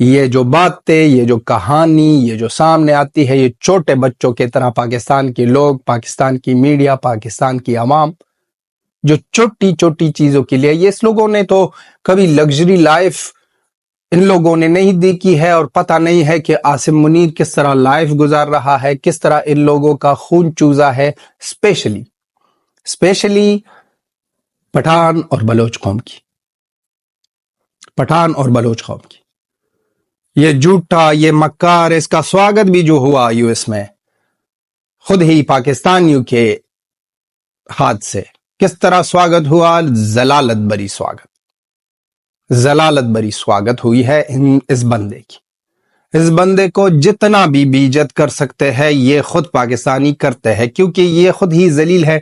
یہ جو باتیں، یہ جو کہانی، یہ جو سامنے آتی ہے، یہ چھوٹے بچوں کی طرح پاکستان کے لوگ، پاکستان کی میڈیا، پاکستان کی عوام جو چھوٹی چھوٹی چیزوں کے لیے، یہ اس لوگوں نے تو کبھی لگژری لائف ان لوگوں نے نہیں دیکھی ہے، اور پتہ نہیں ہے کہ عاصم منیر کس طرح لائف گزار رہا ہے، کس طرح ان لوگوں کا خون چوزا ہے، اسپیشلی پٹھان اور بلوچ قوم کی، پٹھان اور بلوچ قوم کی۔ یہ جھوٹا، یہ مکار، اس کا سواگت بھی جو ہوا یو ایس میں خود ہی پاکستانیوں کے ہاتھ سے، کس طرح سواگت ہوا؟ ضلالت بری سواگت ہوئی ہے اس بندے کی۔ اس بندے کو جتنا بھی بیجت کر سکتے ہیں، یہ خود پاکستانی کرتے ہیں، کیونکہ یہ خود ہی ذلیل ہے،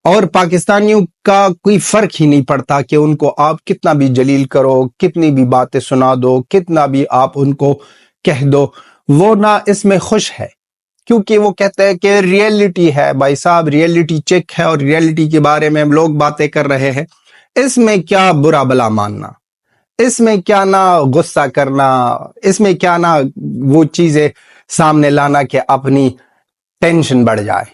اور پاکستانیوں کا کوئی فرق ہی نہیں پڑتا کہ ان کو آپ کتنا بھی جلیل کرو، کتنی بھی باتیں سنا دو، کتنا بھی آپ ان کو کہہ دو، وہ نہ اس میں خوش ہے، کیونکہ وہ کہتے ہیں کہ ریئلٹی ہے بھائی صاحب، ریئلٹی چیک ہے، اور ریئلٹی کے بارے میں ہم لوگ باتیں کر رہے ہیں، اس میں کیا برا بلا ماننا، اس میں کیا نہ غصہ کرنا، اس میں کیا نہ وہ چیزیں سامنے لانا کہ اپنی ٹینشن بڑھ جائے۔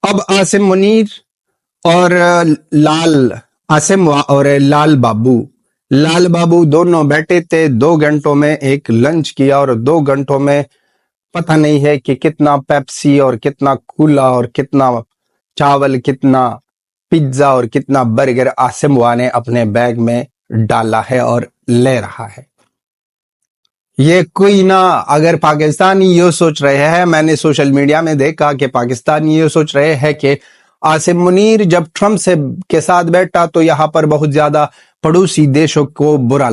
اب عاصم منیر اور لال بابو دونوں بیٹھے تھے، 2 گھنٹوں میں ایک لنچ کیا، اور 2 گھنٹوں میں پتہ نہیں ہے کہ کتنا پیپسی اور کتنا کولا اور کتنا چاول، کتنا پیزا اور کتنا برگر عاصم وا نے اپنے بیگ میں ڈالا ہے اور لے رہا ہے۔ یہ کوئی نہ، اگر پاکستانی یہ سوچ رہے ہیں، میں نے سوشل میڈیا میں دیکھا کہ پاکستانی یہ سوچ رہے ہیں کہ عاصم منیر جب ٹرمپ کے ساتھ بیٹھا تو یہاں پر بہت زیادہ پڑوسی دیشوں کو برا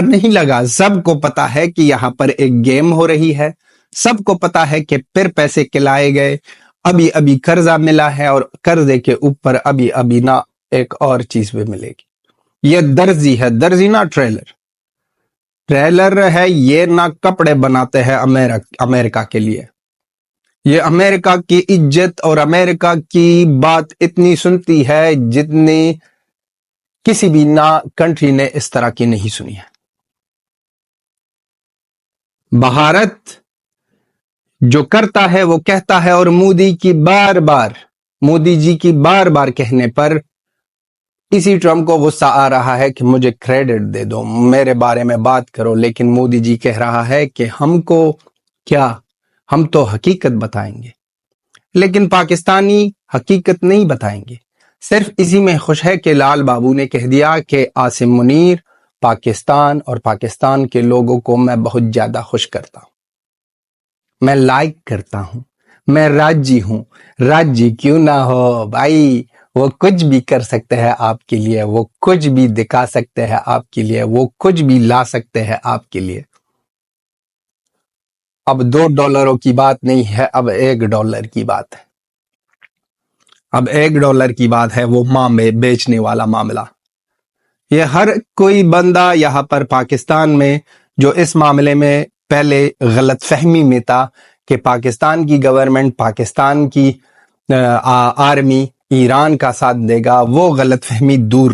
نہیں لگا، سب کو پتا ہے کہ یہاں پر ایک گیم ہو رہی ہے، سب کو پتا ہے کہ پھر پیسے کھلائے گئے، ابھی قرضہ ملا ہے، اور قرضے کے اوپر ابھی نہ ایک اور چیز بھی ملے گی۔ یہ درزی نہ ٹریلر ہے، یہ نہ کپڑے بناتے ہیں امریکہ کے لیے، یہ امریکہ کی عزت اور امریکہ کی بات اتنی سنتی ہے جتنی کسی بھی نہ کنٹری نے اس طرح کی نہیں سنی ہے۔ بھارت جو کرتا ہے وہ کہتا ہے، اور مودی جی کی بار بار کہنے پر اسی ٹرمپ کو غصہ آ رہا ہے کہ مجھے کریڈٹ دے دو، میرے بارے میں بات کرو، لیکن مودی جی کہہ رہا ہے کہ ہم کو کیا، ہم تو حقیقت بتائیں گے، لیکن پاکستانی حقیقت نہیں بتائیں گے، صرف اسی میں خوش ہے کہ لال بابو نے کہہ دیا کہ عاصم منیر پاکستان اور پاکستان کے لوگوں کو میں بہت زیادہ خوش کرتا ہوں، میں لائک کرتا ہوں، میں راجی ہوں، راجی کیوں نہ ہو بھائی، وہ کچھ بھی کر سکتے ہیں آپ کے لیے، وہ کچھ بھی دکھا سکتے ہیں آپ کے لیے، وہ کچھ بھی لا سکتے ہیں آپ کے لیے۔ اب $2 کی بات نہیں ہے، اب $1 کی بات ہے، اب $1 کی بات ہے، وہ ماں میں بیچنے والا معاملہ۔ یہ ہر کوئی بندہ یہاں پر پاکستان میں جو اس معاملے میں پہلے غلط فہمی میں تھا کہ پاکستان کی گورنمنٹ، پاکستان کی آرمی ایران کا ساتھ دے گا، وہ غلط فہمی دور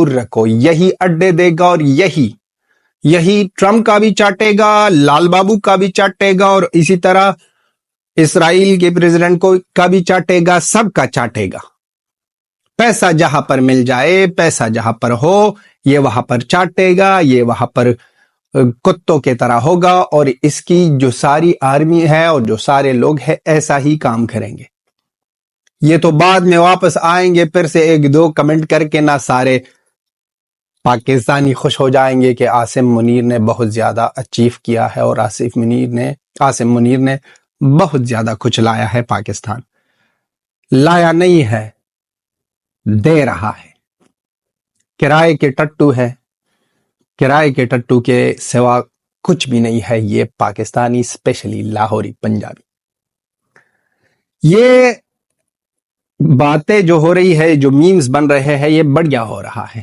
رکھو، یہی اڈے دے گا، اور یہی ٹرمپ کا بھی چاٹے گا، لال بابو کا بھی چاٹے گا، اور اسی طرح اسرائیل کے پریزیڈنٹ کا بھی چاٹے گا، سب کا چاٹے گا۔ پیسہ جہاں پر مل جائے، پیسہ جہاں پر ہو، یہ وہاں پر چاٹے گا، یہ وہاں پر کتوں کے طرح ہوگا، اور اس کی جو ساری آرمی ہے اور جو سارے لوگ ہیں ایسا ہی کام کریں گے۔ یہ تو بعد میں واپس آئیں گے پھر سے 1-2 کمنٹ کر کے، نہ سارے پاکستانی خوش ہو جائیں گے کہ عاصم منیر نے بہت زیادہ اچیو کیا ہے، اور عاصم منیر نے بہت زیادہ کچھ لایا ہے، پاکستان لایا نہیں ہے، دے رہا ہے، کرائے کے ٹٹو ہے، کرائے کے ٹٹو کے سوا کچھ بھی نہیں ہے یہ پاکستانی، اسپیشلی لاہوری پنجابی۔ یہ باتیں جو ہو رہی ہے، جو میمز بن رہے ہیں، یہ بڑھیا ہو رہا ہے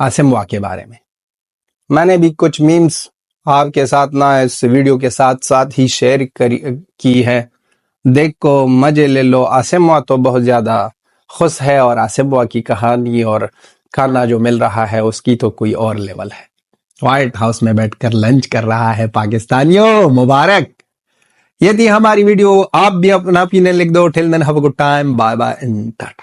عاصم وا کے بارے میں نے بھی کچھ میمز آپ کے ساتھ نہ اس ویڈیو کے ساتھ ہی شیئر کی ہے، دیکھو مزے لے لو۔ عاصم وا تو بہت زیادہ خوش ہے اور آصف بوا کی کہانی اور کھانا جو مل رہا ہے اس کی تو کوئی اور لیول ہے. وائٹ ہاؤس میں بیٹھ کر لنچ کر رہا ہے. پاکستانیوں مبارک. یہ تھی ہماری ویڈیو. آپ بھی اپنا opinion لکھ دو. Till then have a good time. Bye bye and Tata.